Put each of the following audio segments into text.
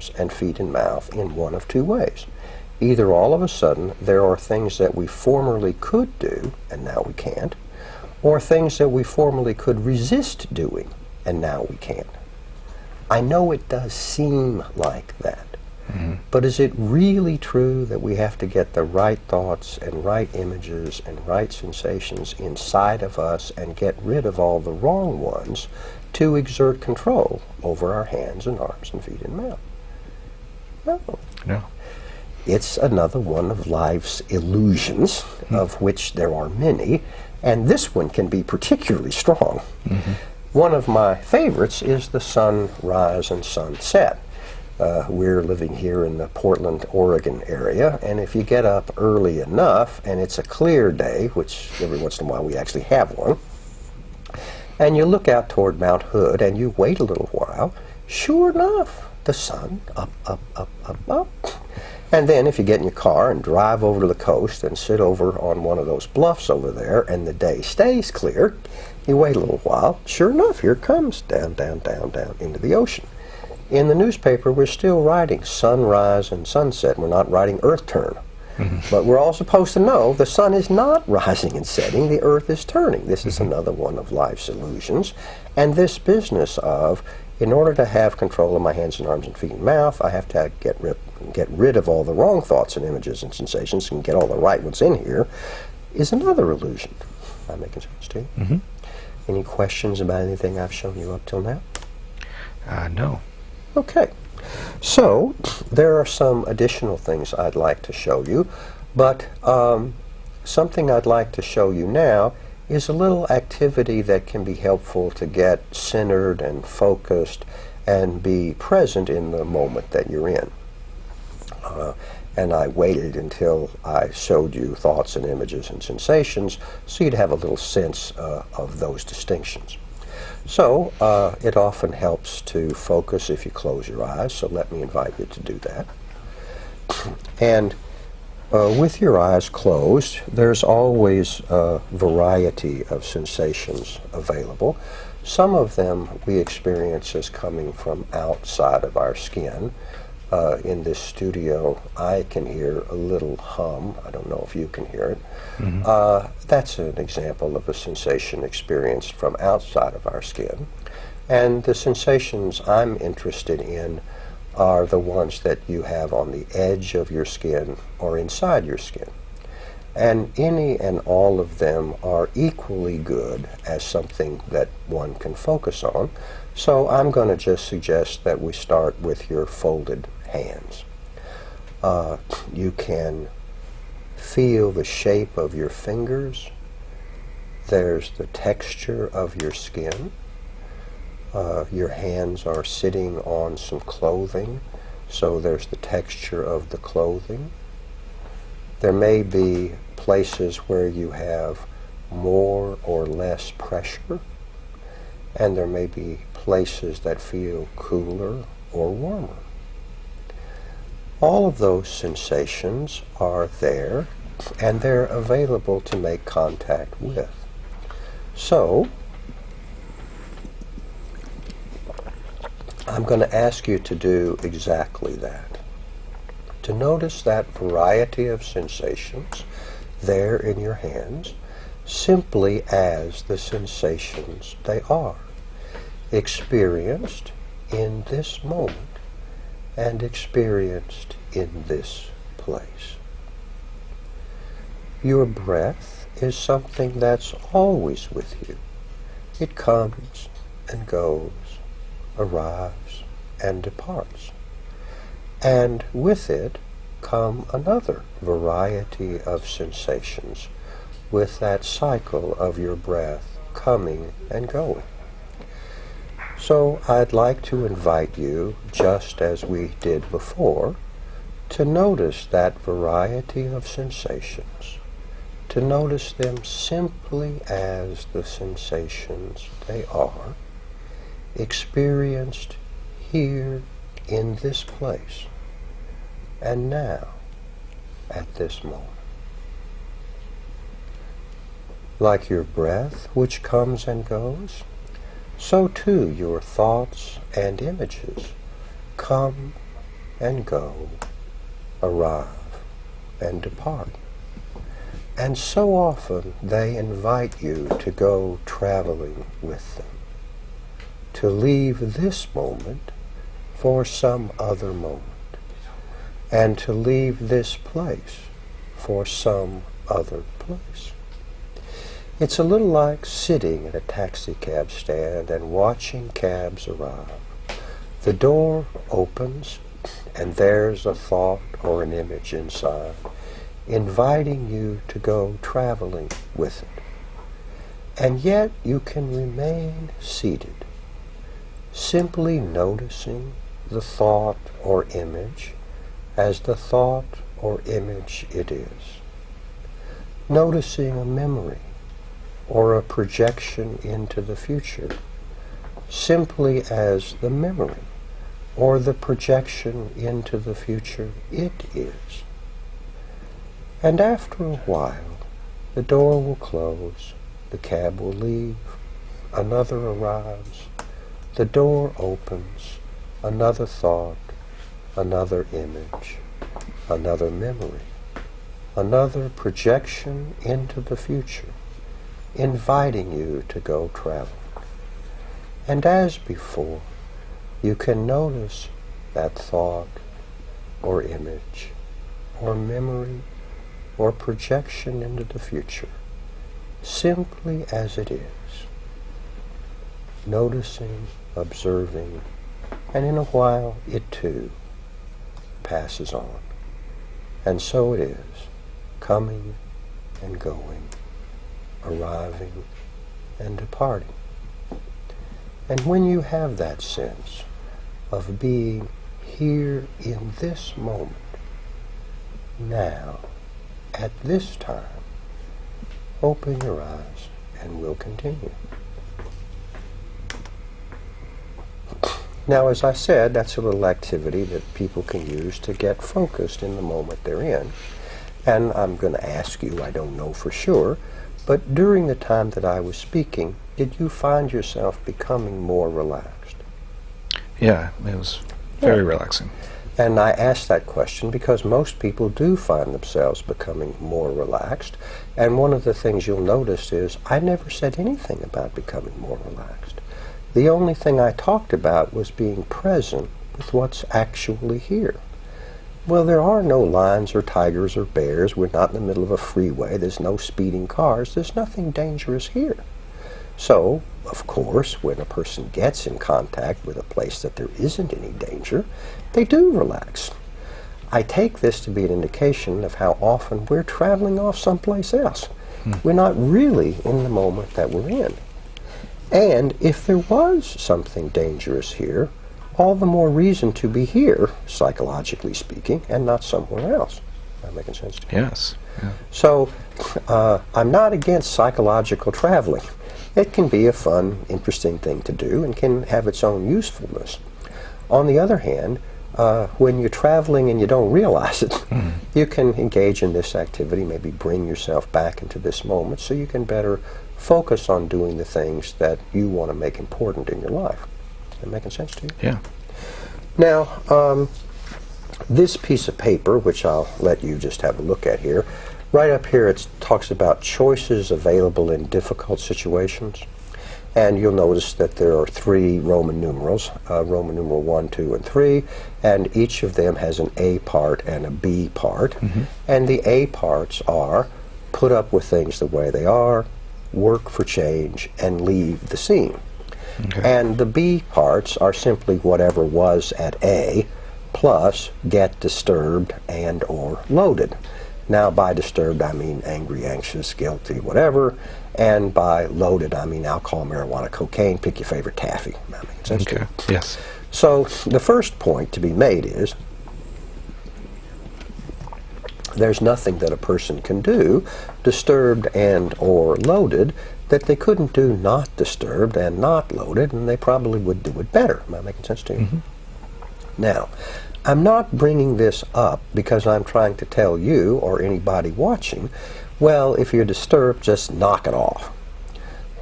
arms and feet and mouth in one of two ways. Either all of a sudden there are things that we formerly could do and now we can't, or things that we formerly could resist doing and now we can't. I know it does seem like that, but is it really true that we have to get the right thoughts and right images and right sensations inside of us and get rid of all the wrong ones to exert control over our hands and arms and feet and mouth? No. No. It's another one of life's illusions, of which there are many, and this one can be particularly strong. One of my favorites is the sunrise and sunset. We're living here in the Portland, Oregon area, and if you get up early enough and it's a clear day, which every once in a while we actually have one, and you look out toward Mount Hood and you wait a little while, sure enough, the sun up, up, up, up, up. And then if you get in your car and drive over to the coast and sit over on one of those bluffs over there and the day stays clear, you wait a little while, sure enough, here it comes, down, down, down, down into the ocean. In the newspaper, we're still writing sunrise and sunset. We're not writing earth turn. But we're all supposed to know the sun is not rising and setting, the earth is turning. This is another one of life's illusions. And this business of, in order to have control of my hands and arms and feet and mouth, I have to get rid of all the wrong thoughts and images and sensations and get all the right ones in here, is another illusion. Am I making sense to you? Any questions about anything I've shown you up till now? No. Okay, so there are some additional things I'd like to show you, but something I'd like to show you now is a little activity that can be helpful to get centered and focused and be present in the moment that you're in. And I waited until I showed you thoughts and images and sensations so you'd have a little sense of those distinctions. So it often helps to focus if you close your eyes, so let me invite you to do that. And with your eyes closed, there's always a variety of sensations available. Some of them we experience as coming from outside of our skin. In this studio, I can hear a little hum. I don't know if you can hear it. That's an example of a sensation experienced from outside of our skin. And the sensations I'm interested in are the ones that you have on the edge of your skin or inside your skin. And any and all of them are equally good as something that one can focus on. So I'm going to just suggest that we start with your folded hands. You can feel the shape of your fingers. There's the texture of your skin. Your hands are sitting on some clothing, so there's the texture of the clothing. There may be places where you have more or less pressure, and there may be places that feel cooler or warmer. All of those sensations are there, and they're available to make contact with. So, I'm going to ask you to do exactly that. To notice that variety of sensations there in your hands, simply as the sensations they are, experienced in this moment and experienced in this place. Your breath is something that's always with you. It comes and goes, arrives and departs. And with it come another variety of sensations with that cycle of your breath coming and going. So I'd like to invite you, just as we did before, to notice that variety of sensations, to notice them simply as the sensations they are, experienced here in this place, and now, at this moment. Like your breath, which comes and goes, so too your thoughts and images come and go, arrive and depart. And so often they invite you to go traveling with them, to leave this moment for some other moment, and to leave this place for some other place. It's a little like sitting at a taxi cab stand and watching cabs arrive. The door opens, and there's a thought or an image inside, inviting you to go traveling with it. And yet you can remain seated, simply noticing the thought or image as the thought or image it is. Noticing a memory or a projection into the future simply as the memory or the projection into the future it is. And after a while, the door will close, the cab will leave, another arrives, the door opens, another thought, another image, another memory, another projection into the future, inviting you to go travel. And as before, you can notice that thought or image or memory or projection into the future simply as it is, noticing, observing, and in a while it too passes on. And so it is, coming and going, arriving and departing. And when you have that sense of being here in this moment, now, at this time, open your eyes and we'll continue. Now, as I said, that's a little activity that people can use to get focused in the moment they're in. And I'm going to ask you, I don't know for sure, but during the time that I was speaking, did you find yourself becoming more relaxed? Yeah, it was very relaxing. And I asked that question because most people do find themselves becoming more relaxed. And one of the things you'll notice is I never said anything about becoming more relaxed. The only thing I talked about was being present with what's actually here. Well, there are no lions or tigers or bears. We're not in the middle of a freeway. There's no speeding cars. There's nothing dangerous here. So, of course, when a person gets in contact with a place that there isn't any danger, they do relax. I take this to be an indication of how often we're traveling off someplace else. We're not really in the moment that we're in. And if there was something dangerous here, all the more reason to be here, psychologically speaking, and not somewhere else. Am I making sense to you? Yes. Yeah. So, I'm not against psychological traveling. It can be a fun, interesting thing to do and can have its own usefulness. On the other hand, when you're traveling and you don't realize it, you can engage in this activity, maybe bring yourself back into this moment so you can better focus on doing the things that you want to make important in your life. Is that making sense to you? Yeah. Now, this piece of paper, which I'll let you just have a look at here, right up here it talks about choices available in difficult situations. And you'll notice that there are 3 Roman numerals, Roman numeral 1, 2, and 3, and each of them has an A part and a B part. And the A parts are put up with things the way they are, work for change, and leave the scene. Okay. And the B parts are simply whatever was at A, plus get disturbed and or loaded. Now, by disturbed, I mean angry, anxious, guilty, whatever. And by loaded, I mean alcohol, marijuana, cocaine, pick your favorite taffy. That makes sense to you? Yes. So the first point to be made is there's nothing that a person can do, disturbed and or loaded, that they couldn't do not disturbed and not loaded, and they probably would do it better. Am I making sense to you? Now, I'm not bringing this up because I'm trying to tell you or anybody watching, well, if you're disturbed, just knock it off.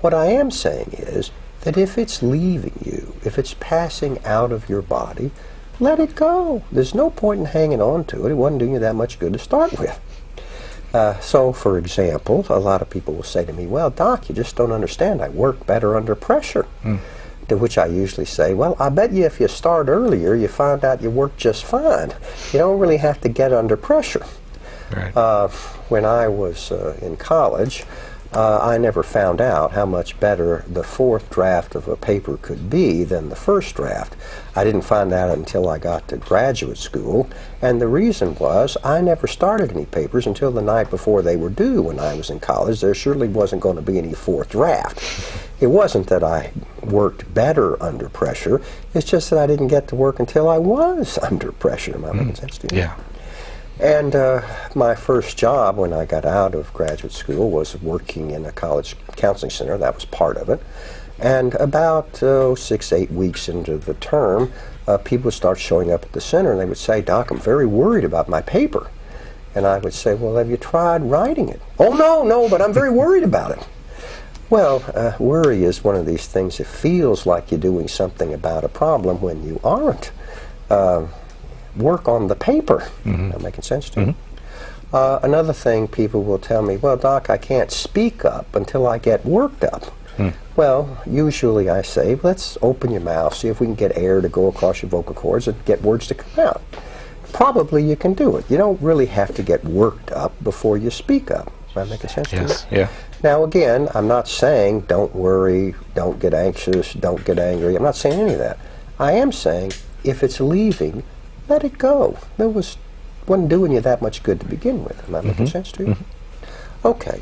What I am saying is that if it's leaving you, if it's passing out of your body, let it go. There's no point in hanging on to it. It wasn't doing you that much good to start with. So, for example, a lot of people will say to me, well, Doc, you just don't understand. I work better under pressure. To which I usually say, well, I bet you if you start earlier, you find out you work just fine. You don't really have to get under pressure. Right. When I was in college, I never found out how much better the fourth draft of a paper could be than the first draft. I didn't find out until I got to graduate school, and the reason was I never started any papers until the night before they were due when I was in college. There surely wasn't going to be any fourth draft. It wasn't that I worked better under pressure, it's just that I didn't get to work until I was under pressure. Am I making sense to you? Yeah. And my first job when I got out of graduate school was working in a college counseling center. That was part of it. And about 6, 8 weeks into the term, people would start showing up at the center and they would say, Doc, I'm very worried about my paper. And I would say, well, have you tried writing it? Oh, no, but I'm very worried about it. Well, worry is one of these things that feels like you're doing something about a problem when you aren't. Work on the paper. That making sense to you? Another thing people will tell me, well, Doc, I can't speak up until I get worked up. Well, usually I say, let's open your mouth, see if we can get air to go across your vocal cords and get words to come out. Probably you can do it. You don't really have to get worked up before you speak up. Does that make sense to you? Yes. Yeah. Now, again, I'm not saying don't worry, don't get anxious, don't get angry. I'm not saying any of that. I am saying if it's leaving, let it go. It wasn't doing you that much good to begin with. Am I making sense to you? Okay.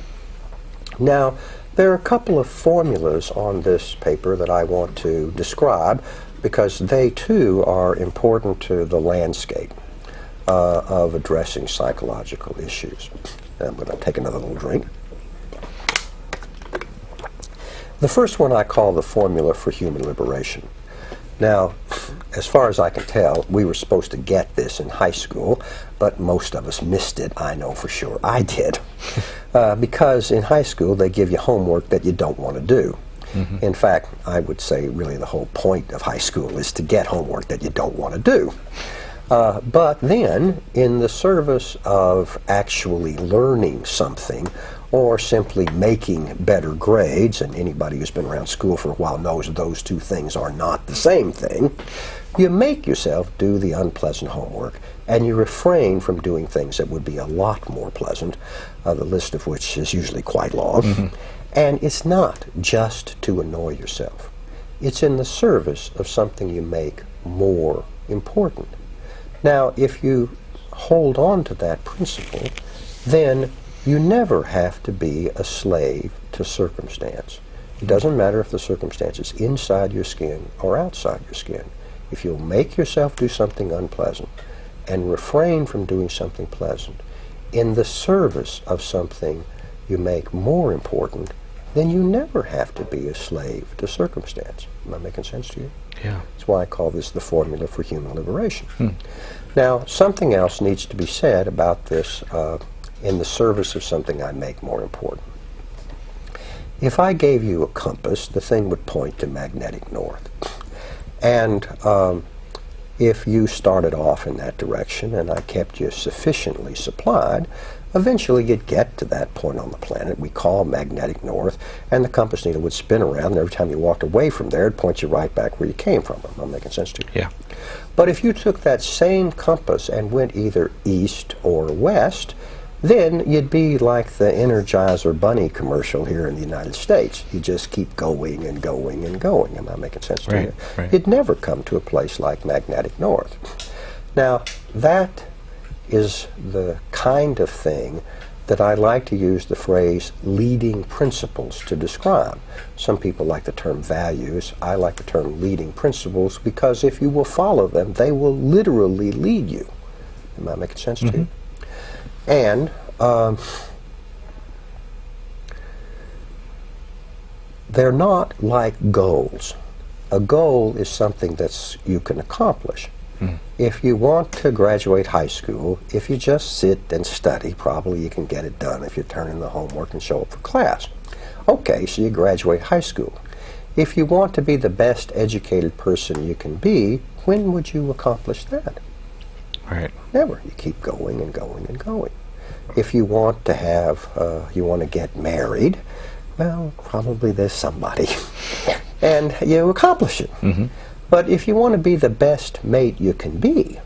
Now, there are a couple of formulas on this paper that I want to describe because they, too, are important to the landscape of addressing psychological issues. I'm going to take another little drink. The first one I call the formula for human liberation. Now, as far as I can tell, we were supposed to get this in high school, but most of us missed it, I know for sure. I did. Because in high school, they give you homework that you don't want to do. In fact, I would say really the whole point of high school is to get homework that you don't want to do. But then, in the service of actually learning something, or simply making better grades, and anybody who's been around school for a while knows those two things are not the same thing, you make yourself do the unpleasant homework, and you refrain from doing things that would be a lot more pleasant, the list of which is usually quite long. And it's not just to annoy yourself. It's in the service of something you make more important. Now, if you hold on to that principle, then you never have to be a slave to circumstance. It doesn't matter if the circumstance is inside your skin or outside your skin. If you'll make yourself do something unpleasant and refrain from doing something pleasant in the service of something you make more important, then you never have to be a slave to circumstance. Am I making sense to you? Yeah. That's why I call this the formula for human liberation. Now, something else needs to be said about this in the service of something I make more important. If I gave you a compass, the thing would point to magnetic north. And if you started off in that direction and I kept you sufficiently supplied, eventually you'd get to that point on the planet we call magnetic north, and the compass needle would spin around, and every time you walked away from there, it'd point you right back where you came from. Am I making sense to you? Yeah. But if you took that same compass and went either east or west, then you'd be like the Energizer Bunny commercial here in the United States. You just keep going and going and going. Am I making sense to you? Right. You'd never come to a place like magnetic north. Now, that is the kind of thing that I like to use the phrase leading principles to describe. Some people like the term values. I like the term leading principles because if you will follow them, they will literally lead you. Am I making sense to you? And they're not like goals. A goal is something that you can accomplish. If you want to graduate high school, if you just sit and study, probably you can get it done if you turn in the homework and show up for class. Okay, so you graduate high school. If you want to be the best educated person you can be, when would you accomplish that? Right. Never. You keep going and going and going. If you want to have, you want to get married, well, probably there's somebody. And you accomplish it. But if you want to be the best mate you can be,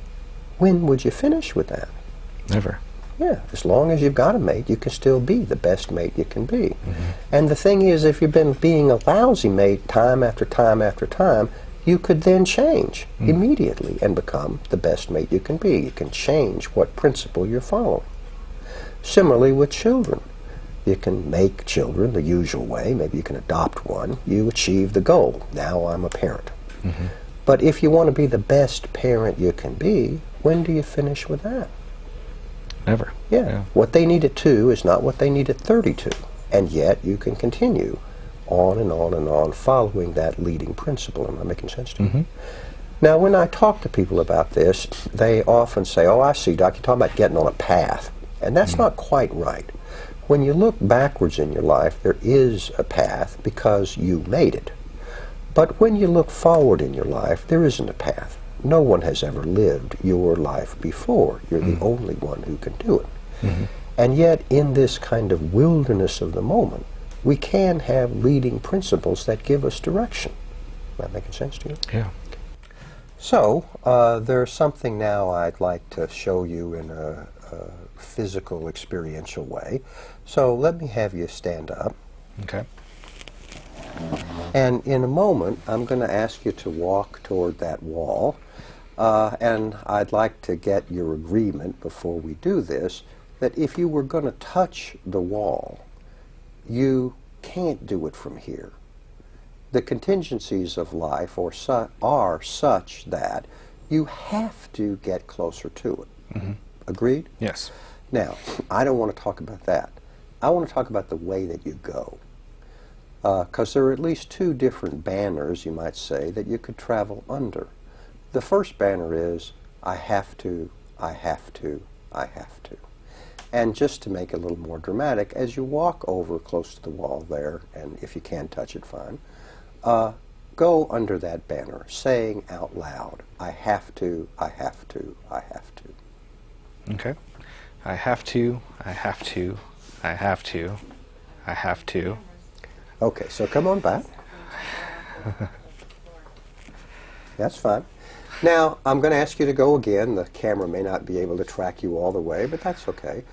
when would you finish with that? Never. Yeah, as long as you've got a mate, you can still be the best mate you can be. And the thing is, if you've been being a lousy mate time after time after time, you could then change immediately and become the best mate you can be. You can change what principle you're following. Similarly with children. You can make children the usual way. Maybe you can adopt one. You achieve the goal. Now I'm a parent. But if you want to be the best parent you can be, when do you finish with that? Never. Yeah. What they need at 2 is not what they need at 32. And yet you can continue on and on and on following that leading principle. Am I making sense to you? Now, when I talk to people about this, they often say, oh, I see, Doc, you're talking about getting on a path. And that's not quite right. When you look backwards in your life, there is a path because you made it. But when you look forward in your life, there isn't a path. No one has ever lived your life before. You're the only one who can do it. And yet, in this kind of wilderness of the moment, we can have leading principles that give us direction. Am I making sense to you? Yeah. So, there's something now I'd like to show you in a physical, experiential way. So let me have you stand up. Okay. And in a moment, I'm going to ask you to walk toward that wall. And I'd like to get your agreement before we do this, that if you were going to touch the wall, you can't do it from here. The contingencies of life are such that you have to get closer to it. Agreed? Yes. Now, I don't want to talk about that. I want to talk about the way that you go. Because there are at least 2 different banners, you might say, that you could travel under. The first banner is, I have to, I have to, I have to. And just to make it a little more dramatic, as you walk over close to the wall there, and if you can touch it, fine, go under that banner, saying out loud, I have to, I have to, I have to. Okay. I have to, I have to, I have to, I have to. Okay, so come on back. That's fine. Now, I'm going to ask you to go again. The camera may not be able to track you all the way, but that's okay.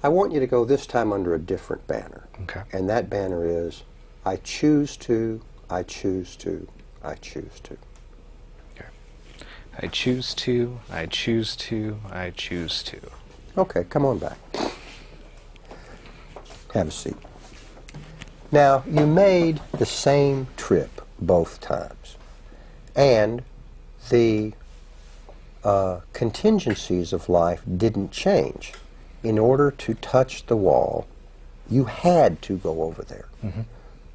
I want you to go this time under a different banner. Okay. And that banner is, I choose to, I choose to, I choose to. Okay. I choose to, I choose to, I choose to. Okay, come on back. Have a seat. Now, you made the same trip both times. And the contingencies of life didn't change. In order to touch the wall, you had to go over there.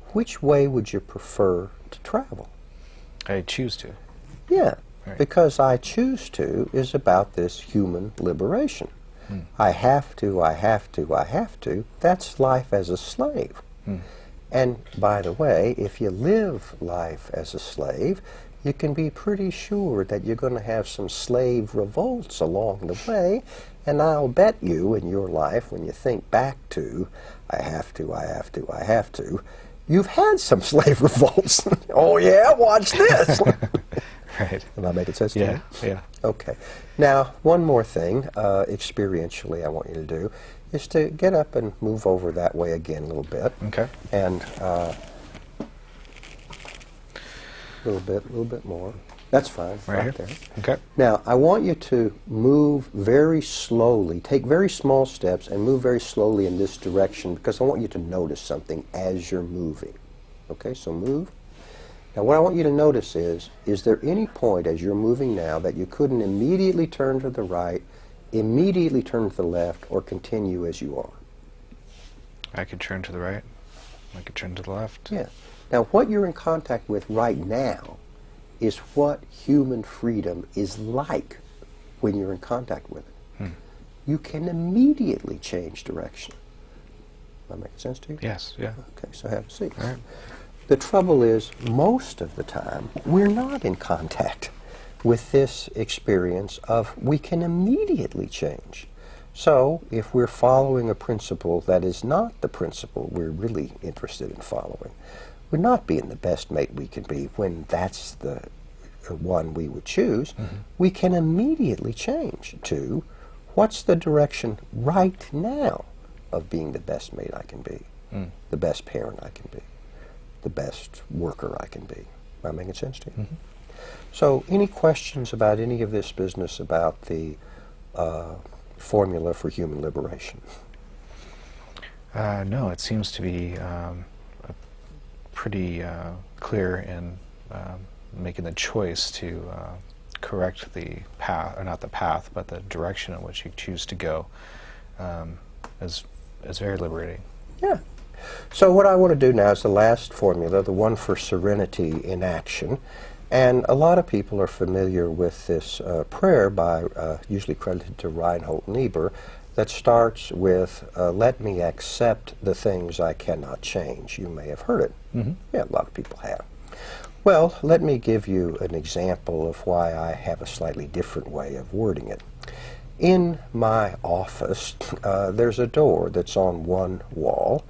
Which way would you prefer to travel? I choose to. Yeah, Right. because I choose to is about this human liberation. I have to, I have to, I have to. That's life as a slave. And by the way, if you live life as a slave, you can be pretty sure that you're going to have some slave revolts along the way. And I'll bet you in your life, when you think back to, I have to, I have to, I have to, you've had some slave revolts. Oh yeah, watch this. Right. Am I making sense to you? Yeah. Okay. Now, one more thing, experientially, I want you to do, is to get up and move over that way again a little bit. Okay. And a little bit more. That's fine. Right here? There. Okay. Now, I want you to move very slowly, take very small steps and move very slowly in this direction because I want you to notice something as you're moving. Okay, so move. Now, what I want you to notice is there any point as you're moving now that you couldn't immediately turn to the right, immediately turn to the left, or continue as you are? I could turn to the right. I could turn to the left. Yeah. Now, what you're in contact with right now is what human freedom is like when you're in contact with it. You can immediately change direction. Does that make sense to you? Yes, yeah. Okay, so have a seat. All right. The trouble is, most of the time, we're not in contact with this experience of we can immediately change. So, if we're following a principle that is not the principle we're really interested in following, we're not being the best mate we can be when that's the one we would choose, we can immediately change to what's the direction right now of being the best mate I can be, the best parent I can be, the best worker I can be. Am I making sense to you? So, any questions about any of this business about the formula for human liberation? No, it seems to be pretty clear in making the choice to correct the path, or not the path, but the direction in which you choose to go is very liberating. Yeah. So what I want to do now is the last formula, the one for serenity in action. And a lot of people are familiar with this prayer by, usually credited to Reinhold Niebuhr, that starts with, let me accept the things I cannot change. You may have heard it. Yeah, a lot of people have. Well, let me give you an example of why I have a slightly different way of wording it. In my office, there's a door that's on one wall,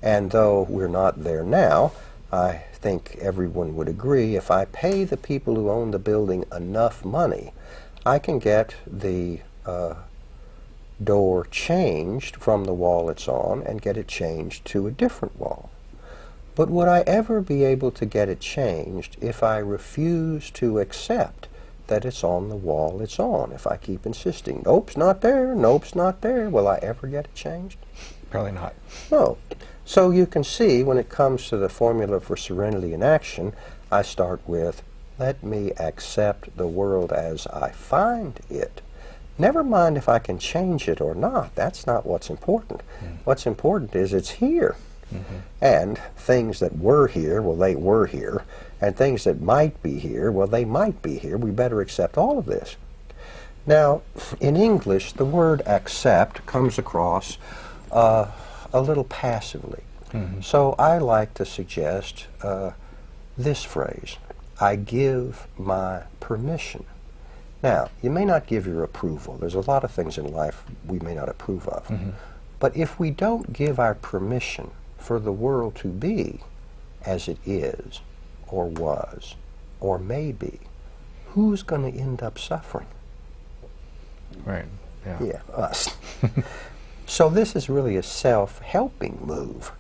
and though we're not there now, I think everyone would agree if I pay the people who own the building enough money, I can get the door changed from the wall it's on and get it changed to a different wall. But would I ever be able to get it changed if I refuse to accept that it's on the wall it's on? If I keep insisting, nope's not there, nope's not there, will I ever get it changed? Probably not. No. So you can see when it comes to the formula for serenity in action, I start with, let me accept the world as I find it. Never mind if I can change it or not. That's not what's important. What's important is it's here. And things that were here, well, they were here. And things that might be here, well, they might be here. We better accept all of this. Now, in English, the word accept comes across a little passively. So I like to suggest this phrase, I give my permission. Now, you may not give your approval. There's a lot of things in life we may not approve of. But if we don't give our permission for the world to be as it is, or was, or may be, who's going to end up suffering? Right. Yeah. Yeah, us. So this is really a self-helping move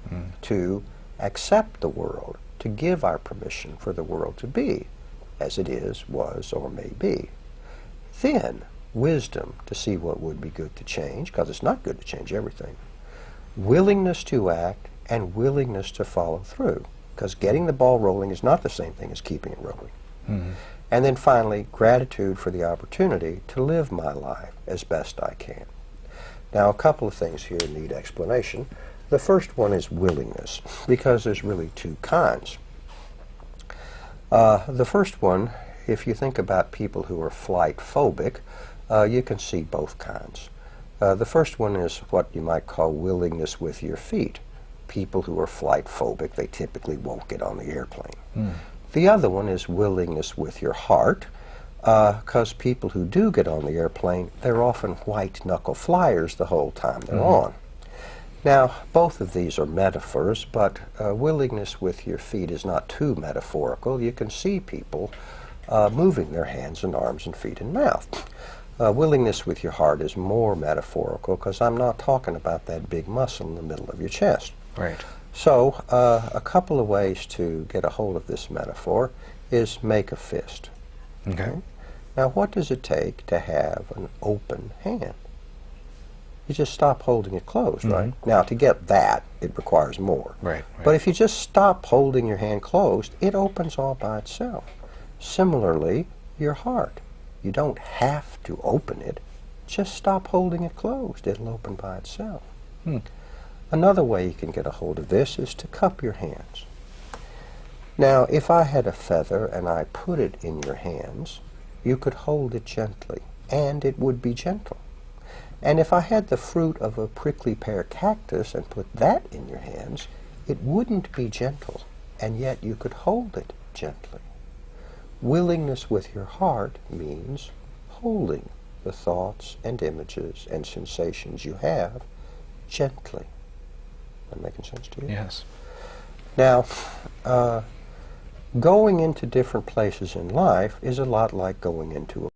to accept the world, to give our permission for the world to be as it is, was, or may be. Then, wisdom to see what would be good to change, because it's not good to change everything. Willingness to act and willingness to follow through, because getting the ball rolling is not the same thing as keeping it rolling. And then finally, gratitude for the opportunity to live my life as best I can. Now, a couple of things here need explanation. The first one is willingness, because there's really two kinds. The first one, if you think about people who are flight phobic, you can see both kinds. The first one is what you might call willingness with your feet. People who are flight phobic, they typically won't get on the airplane. The other one is willingness with your heart, because people who do get on the airplane, they're often white-knuckle flyers the whole time they're on. Now, both of these are metaphors, but willingness with your feet is not too metaphorical. You can see people moving their hands and arms and feet and mouth. Willingness with your heart is more metaphorical, because I'm not talking about that big muscle in the middle of your chest. Right. So, a couple of ways to get a hold of this metaphor is make a fist. Okay. Now, what does it take to have an open hand? You just stop holding it closed, right? Now, to get that, it requires more. Right. But if you just stop holding your hand closed, it opens all by itself. Similarly, your heart. You don't have to open it. Just stop holding it closed. It'll open by itself. Another way you can get a hold of this is to cup your hands. Now, if I had a feather and I put it in your hands, you could hold it gently, and it would be gentle. And if I had the fruit of a prickly pear cactus and put that in your hands, it wouldn't be gentle. and yet you could hold it gently. Willingness with your heart means holding the thoughts and images and sensations you have gently. Am I making sense to you? Yes. Now, going into different places in life is a lot like going into a